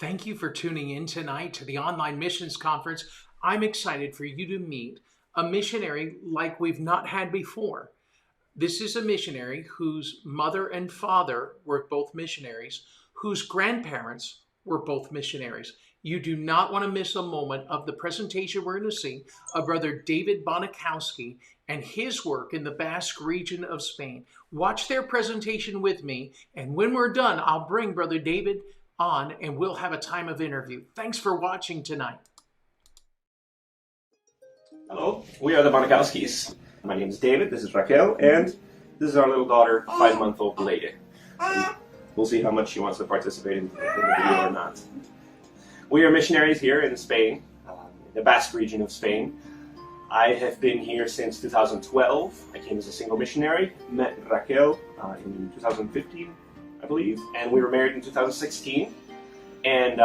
Thank you for tuning in tonight to the Online Missions Conference. I'm excited for you to meet a missionary like we've not had before. This is a missionary whose mother and father were both missionaries, whose grandparents were both missionaries. You do not want to miss a moment of the presentation we're going to see of Brother David Bonikowsky and his work in the Basque Region of Spain. Watch their presentation with me, and when we're done, I'll bring Brother David on and we'll have a time of interview. Thanks for watching tonight. Hello, we are the Bonikowskys. My name is David, this is Raquel, and this is our little daughter, 5-month-old Lady. And we'll see how much she wants to participate in the video or not. We are missionaries here in Spain, the Basque Region of Spain. I have been here since 2012. I came as a single missionary, met Raquel in 2015, I believe, and we were married in 2016. And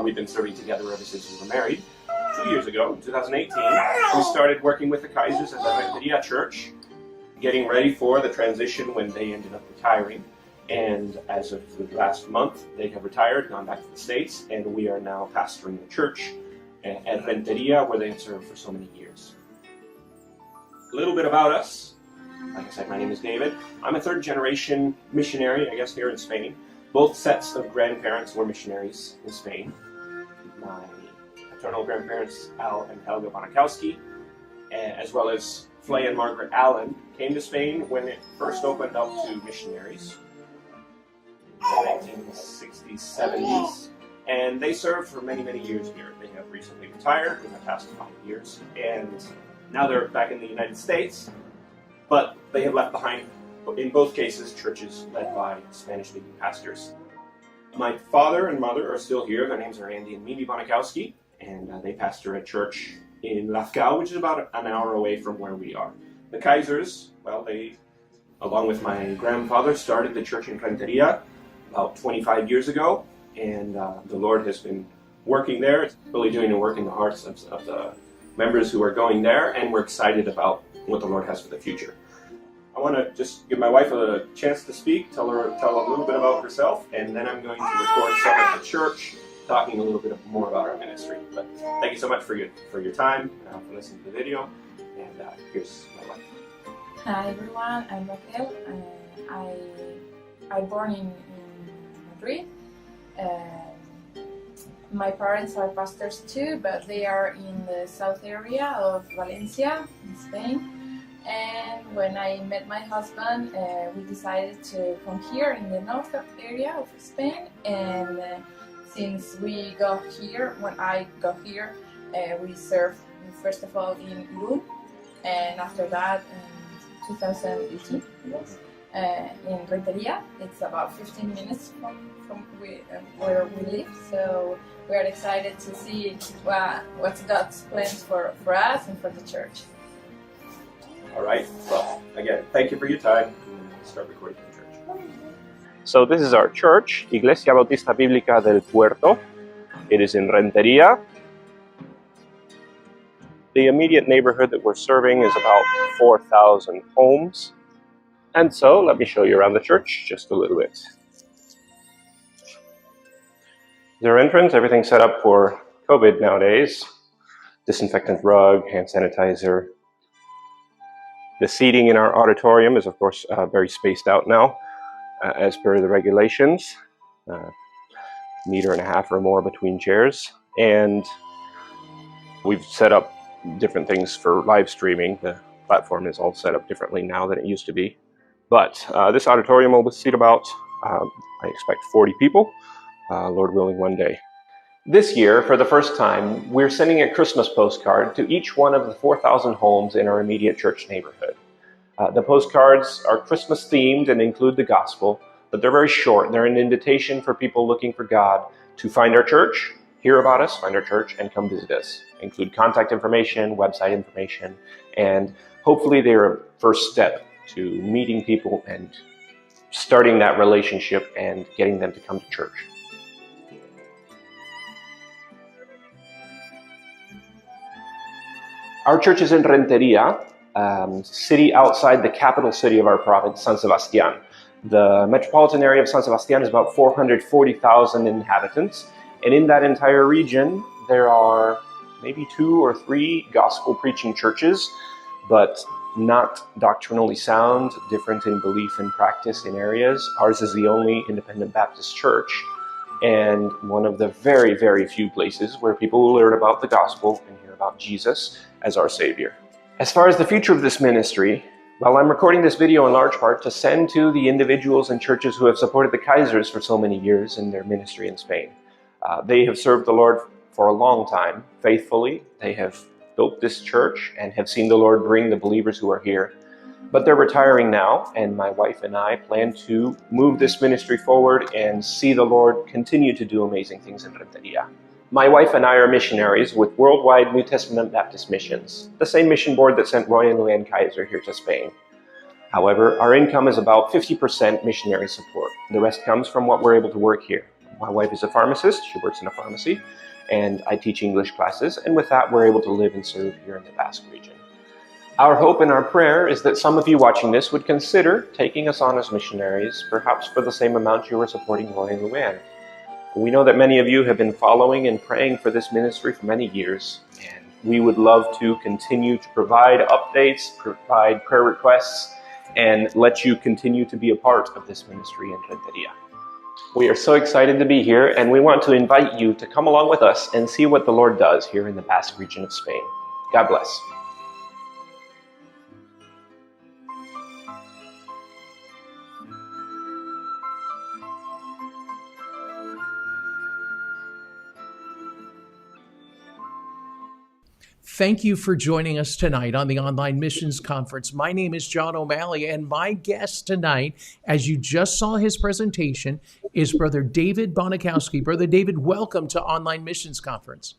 we've been serving together ever since we were married. 2 years ago, in 2018, we started working with the Kaisers at the Renteria Church, getting ready for the transition when they ended up retiring. And as of the last month, they have retired, gone back to the States, and we are now pastoring the church at Renteria, where they have served for so many years. A little bit about us. Like I said, my name is David. I'm a third-generation missionary, I guess, here in Spain. Both sets of grandparents were missionaries in Spain. My paternal grandparents, Al and Helga Bonikowsky, as well as Flay and Margaret Allen, came to Spain when it first opened up to missionaries in the 1960s, 70s, and they served for many, many years here. They have recently retired in the past 5 years, and now they're back in the United States, but they have left behind, in both cases, churches led by Spanish-speaking pastors. My father and mother are still here. Their names are Andy and Mimi Bonikowsky, and they pastor a church in Lafcao, which is about an hour away from where we are. The Kaisers, well, they, along with my grandfather, started the church in Renteria about 25 years ago, and the Lord has been working there. It's really doing a work in the hearts of the members who are going there, and we're excited about what the Lord has for the future. I want to just give my wife a chance to speak, tell a little bit about herself, and then I'm going to record some at the church, talking a little bit more about our ministry. But thank you so much for your time, for listening to the video, and here's my wife. Hi everyone, I'm Raquel. I'm born in Madrid. My parents are pastors too, but they are in the south area of Valencia, in Spain. And when I met my husband, we decided to come here in the north area of Spain. And since we got here, when I got here, we served first of all in Irún, and after that in 2018 in Renteria. It's about 15 minutes from where we live, so we are excited to see what's God's plans for us and for the church. All right, well, again, thank you for your time. We'll start recording the church. So this is our church, Iglesia Bautista Bíblica del Puerto. It is in Renteria. The immediate neighborhood that we're serving is about 4,000 homes. And so, let me show you around the church just a little bit. Their entrance, everything's set up for COVID nowadays. Disinfectant rug, hand sanitizer. The seating in our auditorium is, of course, very spaced out now, as per the regulations. 1.5 meters or more between chairs. And we've set up different things for live streaming. The platform is all set up differently now than it used to be. But this auditorium will seat about, I expect, 40 people, Lord willing, one day. This year, for the first time, we're sending a Christmas postcard to each one of the 4,000 homes in our immediate church neighborhood. The postcards are Christmas themed and include the gospel, but they're very short. They're an invitation for people looking for God to find our church, hear about us, find our church, and come visit us. Include contact information, website information, and hopefully they're a first step to meeting people and starting that relationship and getting them to come to church. Our church is in Renteria, city outside the capital city of our province, San Sebastián. The metropolitan area of San Sebastián is about 440,000 inhabitants, and in that entire region there are maybe 2 or 3 gospel preaching churches, but not doctrinally sound, different in belief and practice in areas. Ours is the only independent Baptist church, and one of the very, very few places where people will learn about the gospel and hear about Jesus as our Savior. As far as the future of this ministry, well, I'm recording this video in large part to send to the individuals and churches who have supported the Kaisers for so many years in their ministry in Spain. They have served the Lord for a long time, faithfully. They have built this church and have seen the Lord bring the believers who are here. But they're retiring now, and my wife and I plan to move this ministry forward and see the Lord continue to do amazing things in Renteria. My wife and I are missionaries with Worldwide New Testament Baptist Missions, the same mission board that sent Roy and Luann Kaiser here to Spain. However, our income is about 50% missionary support. The rest comes from what we're able to work here. My wife is a pharmacist, she works in a pharmacy, and I teach English classes, and with that we're able to live and serve here in the Basque region. Our hope and our prayer is that some of you watching this would consider taking us on as missionaries, perhaps for the same amount you were supporting Roy and Luann. We know that many of you have been following and praying for this ministry for many years, and we would love to continue to provide updates, provide prayer requests, and let you continue to be a part of this ministry in Renteria. We are so excited to be here, and we want to invite you to come along with us and see what the Lord does here in the Basque region of Spain. God bless. Thank you for joining us tonight on the Online Missions Conference. My name is John O'Malley, and my guest tonight, as you just saw his presentation, is Brother David Bonikowsky. Brother David, welcome to Online Missions Conference.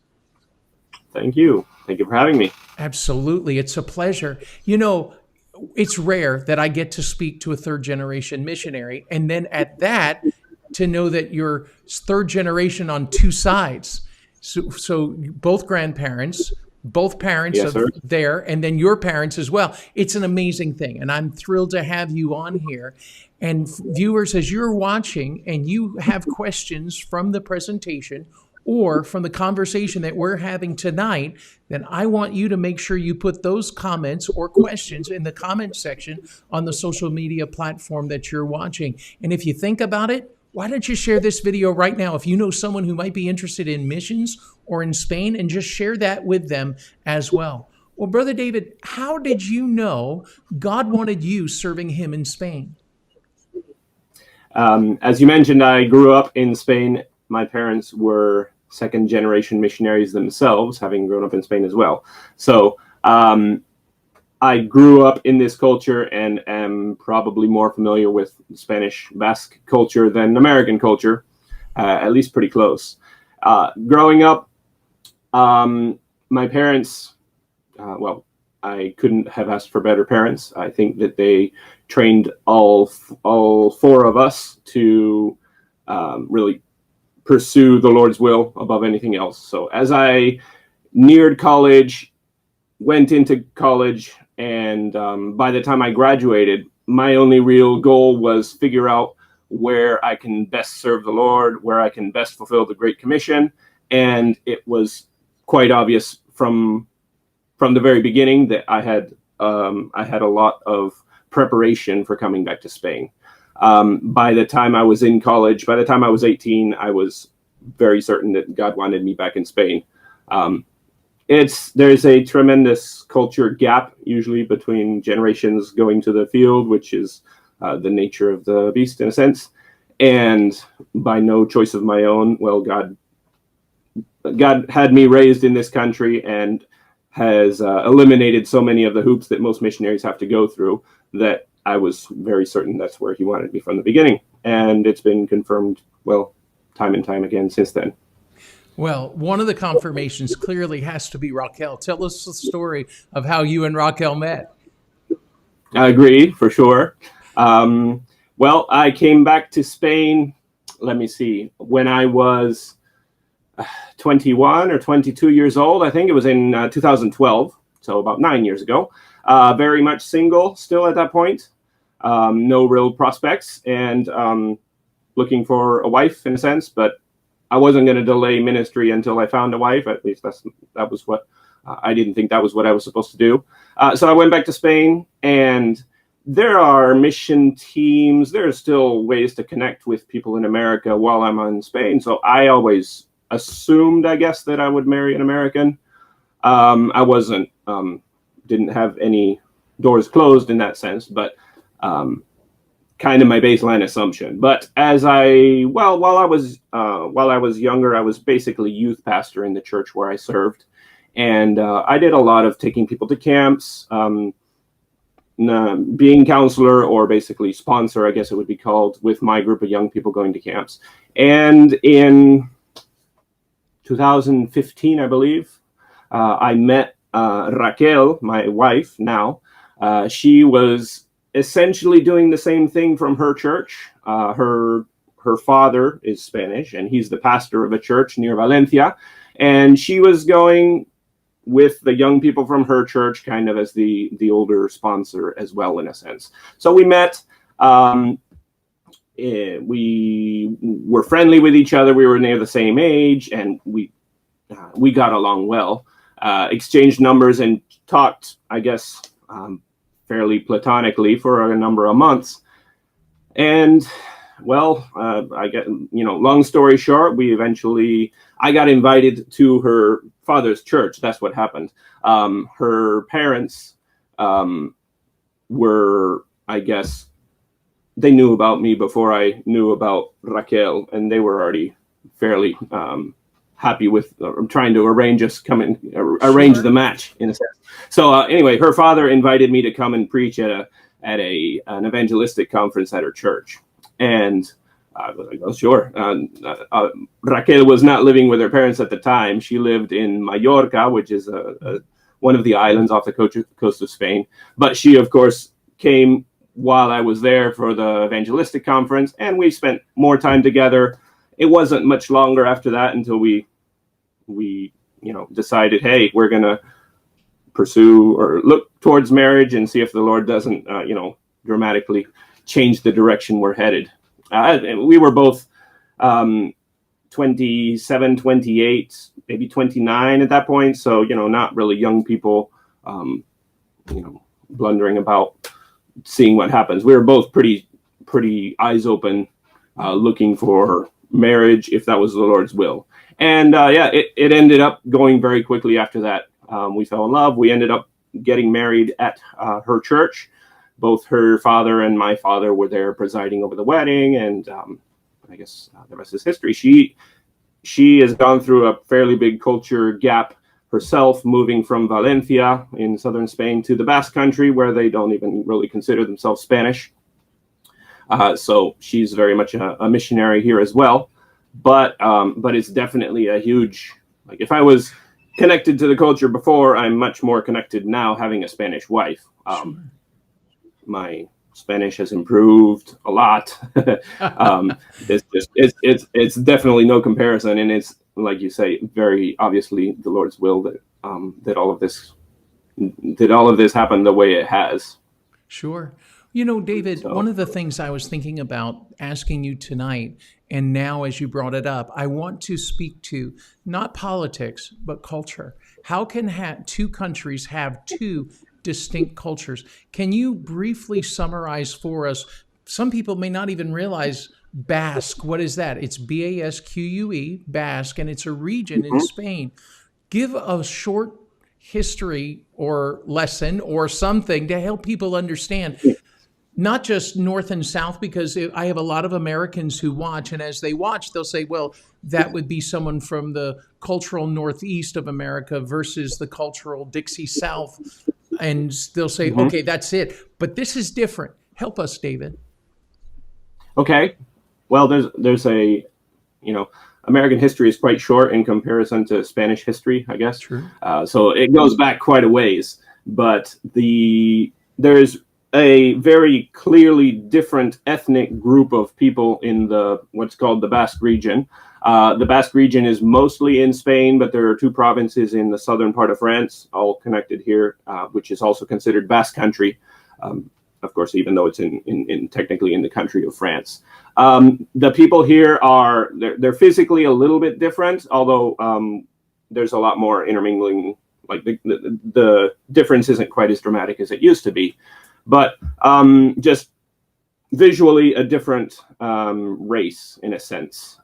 Thank you. Thank you for having me. Absolutely. It's a pleasure. You know, it's rare that I get to speak to a third-generation missionary, and then at that, to know that you're third generation on 2 sides. So both grandparents, both parents yes, of there, and then your parents as well. It's an amazing thing, and I'm thrilled to have you on here. And viewers, as you're watching and you have questions from the presentation or from the conversation that we're having tonight, then I want you to make sure you put those comments or questions in the comment section on the social media platform that you're watching. And if you think about it, why don't you share this video right now if you know someone who might be interested in missions or in Spain, and just share that with them as well. Well, Brother David, how did you know God wanted you serving him in Spain? As you mentioned, I grew up in Spain. My parents were second-generation missionaries themselves, having grown up in Spain as well. So I grew up in this culture and am probably more familiar with Spanish Basque culture than American culture, at least pretty close. Growing up, my parents, well, I couldn't have asked for better parents. I think that they trained all 4 of us to really pursue the Lord's will above anything else. So as I neared college, went into college, and by the time I graduated, my only real goal was figure out where I can best serve the Lord, where I can best fulfill the Great Commission. And it was quite obvious from the very beginning that I had a lot of preparation for coming back to Spain. By the time I was in college, by the time I was 18, I was very certain that God wanted me back in Spain. There's a tremendous culture gap usually between generations going to the field, which is the nature of the beast in a sense. And by no choice of my own, well, God had me raised in this country and has eliminated so many of the hoops that most missionaries have to go through that I was very certain that's where he wanted me from the beginning. And it's been confirmed, well, time and time again since then. Well, one of the confirmations clearly has to be Raquel. Tell us the story of how you and Raquel met. I agree, for sure. Well, I came back to Spain, let me see, when I was 21 or 22 years old. I think it was in 2012, so about 9 years ago. Very much single still at that point. no real prospects, and looking for a wife in a sense, but I wasn't going to delay ministry until I found a wife. At least that was what I didn't think that was what I was supposed to do. So I went back to Spain, and there are mission teams. There are still ways to connect with people in America while I'm in Spain. So I always assumed, I guess, that I would marry an American. I wasn't, didn't have any doors closed in that sense, but kind of my baseline assumption. But while I was younger, I was basically youth pastor in the church where I served. And I did a lot of taking people to camps, being counselor, or basically sponsor, I guess it would be called, with my group of young people going to camps. And in 2015, I believe, I met Raquel, my wife now. She was essentially doing the same thing from her church. Her father is Spanish, and he's the pastor of a church near Valencia. And she was going with the young people from her church, kind of as the older sponsor as well, in a sense. So we met. We were friendly with each other. We were near the same age, and we got along well. Exchanged numbers and talked, I guess, fairly platonically for a number of months. And well, I get, long story short, I got invited to her father's church. That's what happened. Her parents were, I guess, they knew about me before I knew about Raquel, and they were already fairly happy with trying to arrange the match, in a sense. So anyway, her father invited me to come and preach at an evangelistic conference at her church. And I was like, oh, sure. Raquel was not living with her parents at the time. She lived in Mallorca, which is one of the islands off the coast of Spain. But she, of course, came while I was there for the evangelistic conference, and we spent more time together. It wasn't much longer after that until we decided, hey, we're going to pursue or look towards marriage and see if the Lord doesn't, dramatically change the direction we're headed. We were both 27, 28, maybe 29 at that point. So, not really young people, blundering about seeing what happens. We were both pretty eyes open, looking for marriage, if that was the Lord's will. And it ended up going very quickly after that. We fell in love. We ended up getting married at her church. Both her father and my father were there presiding over the wedding, and I guess the rest is history. She has gone through a fairly big culture gap herself, moving from Valencia in southern Spain to the Basque country, where they don't even really consider themselves Spanish. So she's very much a missionary here as well. But it's definitely a huge, like, if I was connected to the culture before, I'm much more connected now having a Spanish wife. Sure. My Spanish has improved a lot. It's definitely no comparison, and it's, like you say, very obviously the Lord's will that all of this happened the way it has. Sure. David, one of the things I was thinking about asking you tonight, and now as you brought it up, I want to speak to not politics, but culture. How can two countries have two distinct cultures? Can you briefly summarize for us? Some people may not even realize Basque. What is that? It's Basque, Basque, and it's a region in Spain. Give a short history or lesson or something to help people understand, not just North and South, because I have a lot of Americans who watch, and as they watch, they'll say, well, that would be someone from the cultural Northeast of America versus the cultural Dixie South. And they'll say, okay, that's it. But this is different. Help us, David. Okay. Well, there's American history is quite short in comparison to Spanish history, I guess. True. So it goes back quite a ways. But there's a very clearly different ethnic group of people in what's called the Basque region. The Basque region is mostly in Spain, but there are two provinces in the southern part of France, all connected here, which is also considered Basque country. of course, even though it's in technically in the country of France. The people here they're physically a little bit different, although there's a lot more intermingling. Like the difference isn't quite as dramatic as it used to be, but just visually a different race in a sense.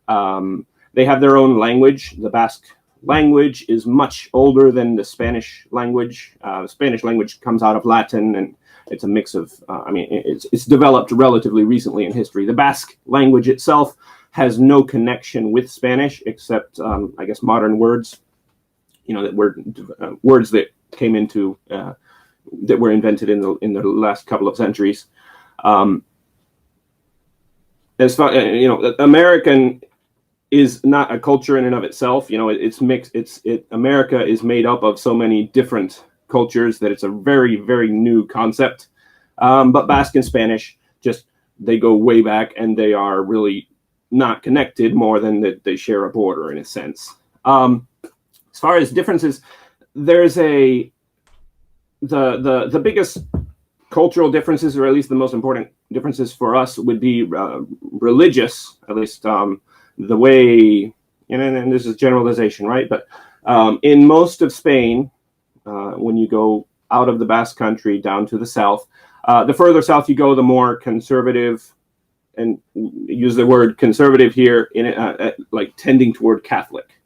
They have their own language. The Basque language is much older than the Spanish language. The Spanish language comes out of Latin, and it's a mix of, it's developed relatively recently in history. The Basque language itself has no connection with Spanish except, I guess, modern words. That words that came into that were invented in the last couple of centuries. As far American is not a culture in and of itself. It's mixed. America is made up of so many different cultures that it's a very, very new concept. But Basque and Spanish, they go way back, and they are really not connected more than that they share a border in a sense. As far as differences, there's the biggest cultural differences, or at least the most important differences for us, would be religious, at least the way, and this is generalization, right? But in most of Spain, when you go out of the Basque Country down to the south, the further south you go, the more conservative, and use the word conservative here, like tending toward Catholic.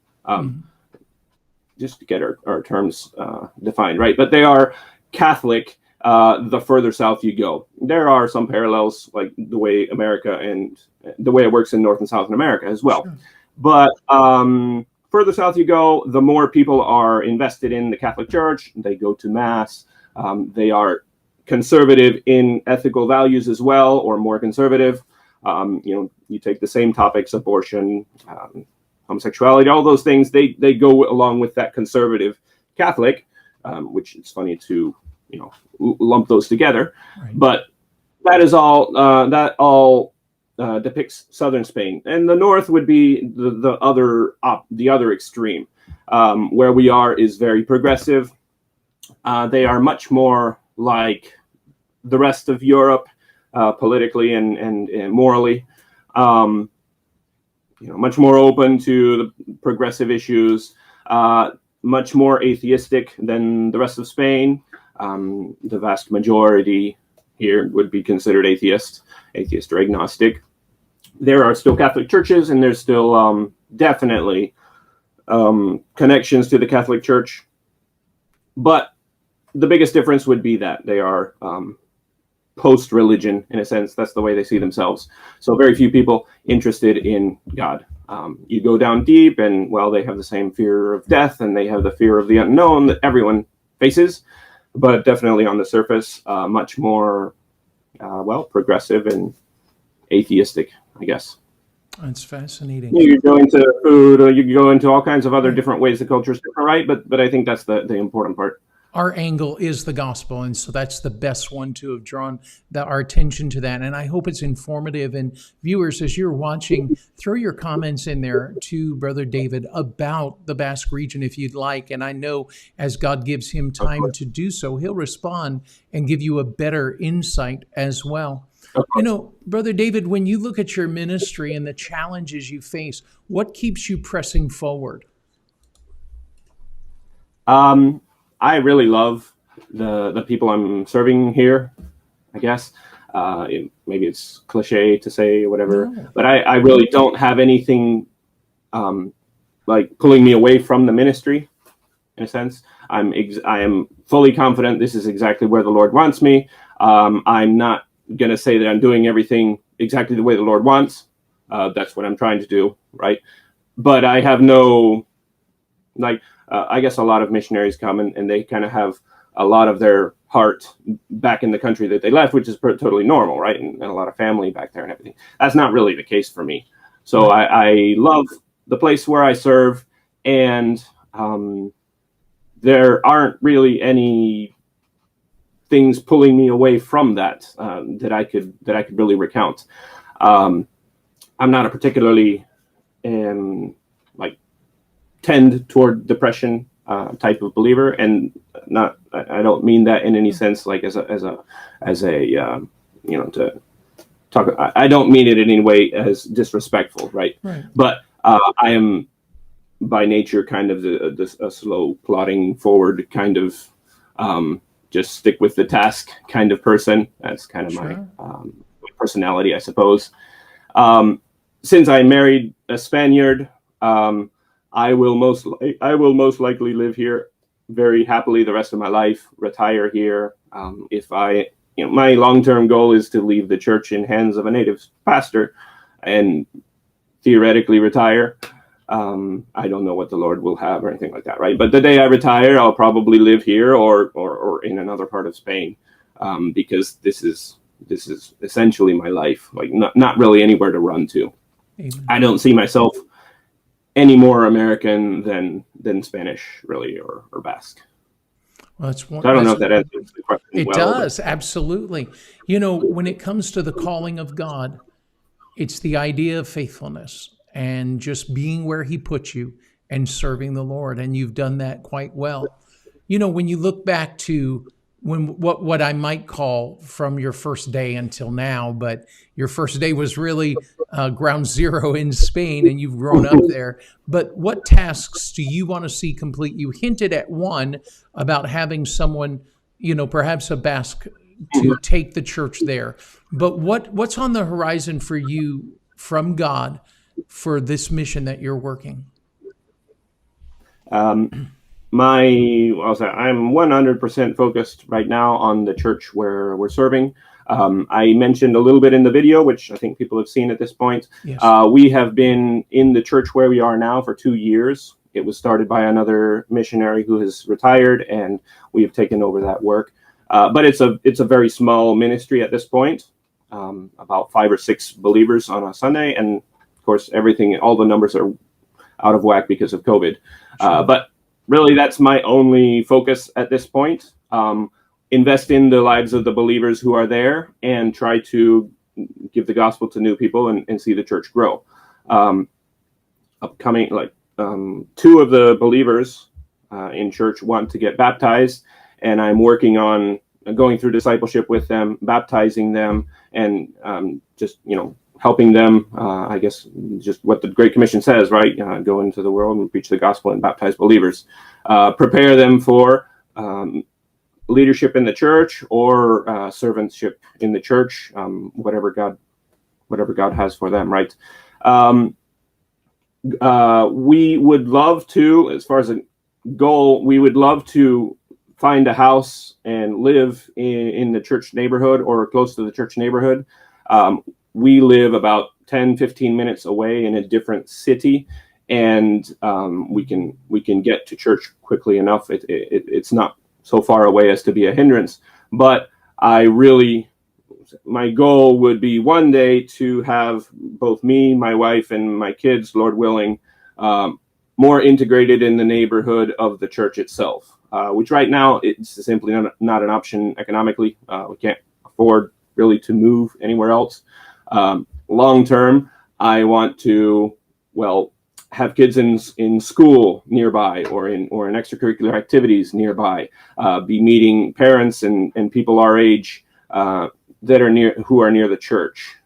Just to get our terms defined, right? But they are Catholic the further south you go. There are some parallels, like the way America and the way it works in North and South America as well. Sure. But further south you go, the more people are invested in the Catholic Church. They go to Mass. They are conservative in ethical values as well, or more conservative. You take the same topics, abortion, homosexuality, all those things, they go along with that conservative Catholic, which it's funny to, lump those together. Right. But that is all, depicts southern Spain. And the north would be the other extreme. Where we are is very progressive. They are much more like the rest of Europe, politically and morally. Much more open to the progressive issues, much more atheistic than the rest of Spain. The vast majority here would be considered atheist or agnostic. There are still Catholic churches, and there's still definitely connections to the Catholic Church. But the biggest difference would be that they are post-religion, in a sense. That's the way they see themselves. So very few people interested in God. You go down deep, and they have the same fear of death, and they have the fear of the unknown that everyone faces. But definitely on the surface, much more, progressive and atheistic, I guess. That's fascinating. You go into food, or you go into all kinds of other different ways the culture is different, right? But I think that's the important part. Our angle is the gospel, and so that's the best one to have drawn our attention to that. And I hope it's informative. And viewers, as you're watching, throw your comments in there to Brother David about the Basque region if you'd like. And I know as God gives him time to do so, he'll respond and give you a better insight as well. Brother David, when you look at your ministry and the challenges you face, what keeps you pressing forward? I really love the people I'm serving here, I guess. Maybe it's cliche to say whatever, but I really don't have anything like pulling me away from the ministry, in a sense. I am fully confident this is exactly where the Lord wants me. I'm not going to say that I'm doing everything exactly the way the Lord wants. That's what I'm trying to do, right? But I have no, I guess a lot of missionaries come and they kind of have a lot of their heart back in the country that they left, which is totally normal, right? And a lot of family back there and everything. That's not really the case for me. So I love the place where I serve, and there aren't really any things pulling me away from that that I could really recount. I'm not a particularly tend toward depression type of believer, and I don't mean that in any sense like as a to talk. I don't mean it in any way as disrespectful, right? But I am by nature kind of a slow plodding forward kind of just stick with the task kind of person. That's kind of my personality, I suppose. Since I married a Spaniard, I will most likely live here very happily the rest of my life, retire here. If my long-term goal is to leave the church in hands of a native pastor and theoretically retire. I don't know what the Lord will have or anything like that, right? But the day I retire, I'll probably live here or in another part of Spain, because this is essentially my life. Like not really anywhere to run to. Amen. I don't see myself any more American than Spanish, really, or Basque. Well, I don't know if that answers the question. It does, absolutely. When it comes to the calling of God, it's the idea of faithfulness and just being where he put you and serving the Lord. And you've done that quite well. When you look back to what I might call from your first day until now, but your first day was really ground zero in Spain, and you've grown up there. But what tasks do you want to see complete? You hinted at one about having someone, perhaps a Basque, to take the church there. But what's on the horizon for you from God for this mission that you're working? I'm 100% focused right now on the church where we're serving. I mentioned a little bit in the video, which I think people have seen at this point. Yes. We have been in the church where we are now for 2 years. It was started by another missionary who has retired, and we have taken over that work. But it's a very small ministry at this point, about 5 or 6 believers on a Sunday. And of course, all the numbers are out of whack because of COVID. Sure. But really, that's my only focus at this point. Invest in the lives of the believers who are there and try to give the gospel to new people and see the church grow. Upcoming, 2 of the believers in church want to get baptized, and I'm working on going through discipleship with them, baptizing them, and just helping them. I guess just what the Great Commission says, right? Go into the world and preach the gospel and baptize believers. Prepare them for leadership in the church or servantship in the church, whatever God has for them, right? We would love to, as far as a goal, we would love to find a house and live in the church neighborhood or close to the church neighborhood. We live about 10-15 minutes away in a different city, and we can get to church quickly enough. It's not so far away as to be a hindrance, but my goal would be one day to have both me, my wife, and my kids, Lord willing, more integrated in the neighborhood of the church itself, which right now it's simply not an option economically. We can't afford really to move anywhere else. Long term, I want to, have kids in school nearby or in extracurricular activities nearby, be meeting parents and people our age who are near the church.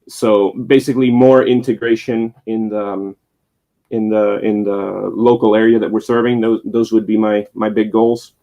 So basically more integration in the local area that we're serving. Those would be my big goals.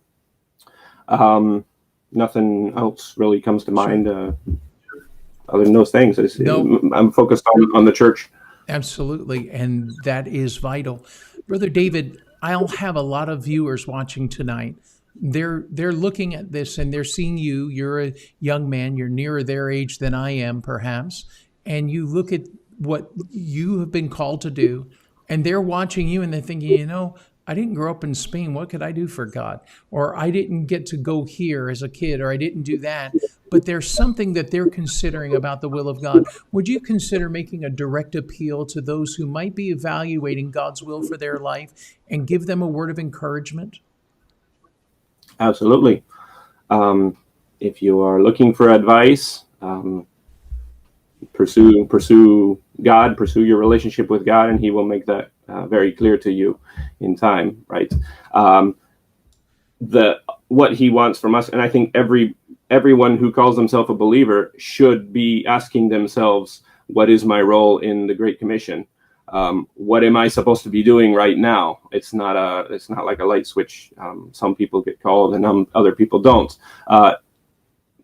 Nothing else really comes to mind other than those things. I'm focused on the church. Absolutely, and that is vital. Brother David, I'll have a lot of viewers watching tonight. They're looking at this and they're seeing you. You're a young man. You're nearer their age than I am, perhaps. And you look at what you have been called to do, and they're watching you and they're thinking, I didn't grow up in Spain. What could I do for God? Or I didn't get to go here as a kid, or I didn't do that. But there's something that they're considering about the will of God. Would you consider making a direct appeal to those who might be evaluating God's will for their life and give them a word of encouragement? Absolutely. If you are looking for advice, pursue God, pursue your relationship with God, and He will make that very clear to you in time, right? What he wants from us, and I think everyone who calls himself a believer should be asking themselves, what is my role in the Great Commission? What am I supposed to be doing right now? It's not like a light switch. Some people get called and other people don't.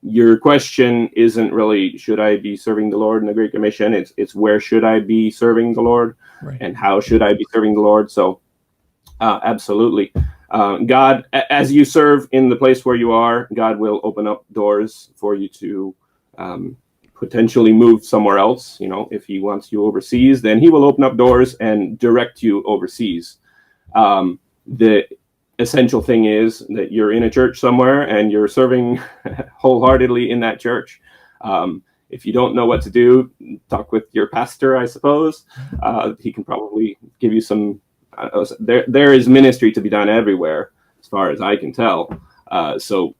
Your question isn't really, should I be serving the Lord in the Great Commission? It's where should I be serving the Lord, right, and how should I be serving the Lord? So absolutely. God, as you serve in the place where you are, God will open up doors for you to potentially move somewhere else. You know, if he wants you overseas, then he will open up doors and direct you overseas. The essential thing is that you're in a church somewhere and you're serving wholeheartedly in that church. If you don't know what to do, talk with your pastor, I suppose. He can probably give you some. There is ministry to be done everywhere, as far as I can tell. So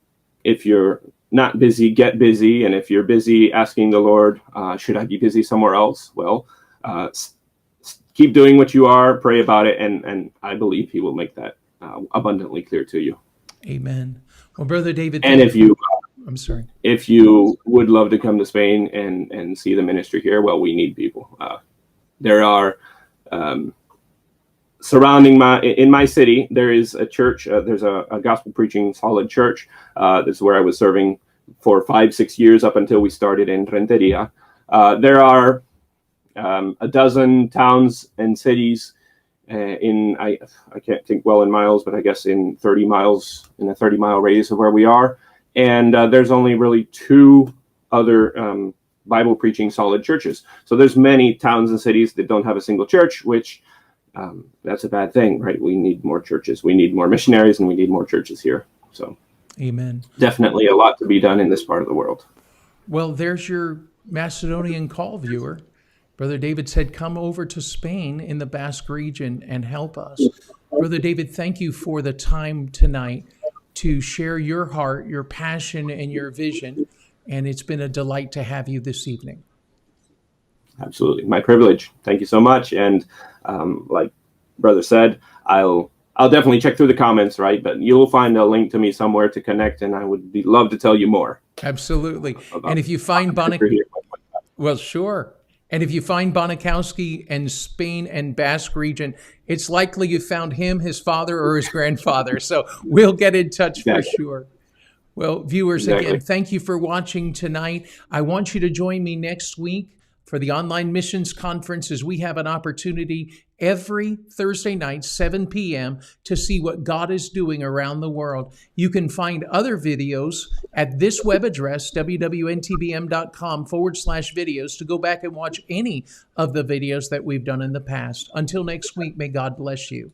if you're not busy, get busy. And if you're busy asking the Lord, should I be busy somewhere else? Well, keep doing what you are, pray about it, and I believe he will make that abundantly clear to you. Amen. Well, Brother David, and if you, I'm sorry, if you would love to come to Spain and see the ministry here, well, we need people. There are surrounding in my city, there is a church. There's a gospel preaching solid church. This is where I was serving for 5-6 years up until we started in Renteria. There are a dozen towns and cities I can't think well in miles, but I guess in 30 miles, in a 30-mile radius of where we are. And there's only really 2 other Bible preaching solid churches. So there's many towns and cities that don't have a single church, which that's a bad thing, right? We need more churches. We need more missionaries, and we need more churches here. So, amen. Definitely a lot to be done in this part of the world. Well, there's your Macedonian call, viewer. Brother David said, come over to Spain in the Basque region and help us. Brother David, thank you for the time tonight to share your heart, your passion, and your vision. And it's been a delight to have you this evening. Absolutely. My privilege. Thank you so much. And like Brother said, I'll definitely check through the comments, right? But you'll find a link to me somewhere to connect, and I would love to tell you more. Absolutely. And if you find Bonikowsky, well, sure. And if you find Bonikowsky in Spain and Basque region, it's likely you found him, his father, or his grandfather. So we'll get in touch for sure. Well, viewers, again, thank you for watching tonight. I want you to join me next week for the Online Missions Conference, as we have an opportunity every Thursday night, 7 p.m., to see what God is doing around the world. You can find other videos at this web address, wwntbm.com/videos, to go back and watch any of the videos that we've done in the past. Until next week, may God bless you.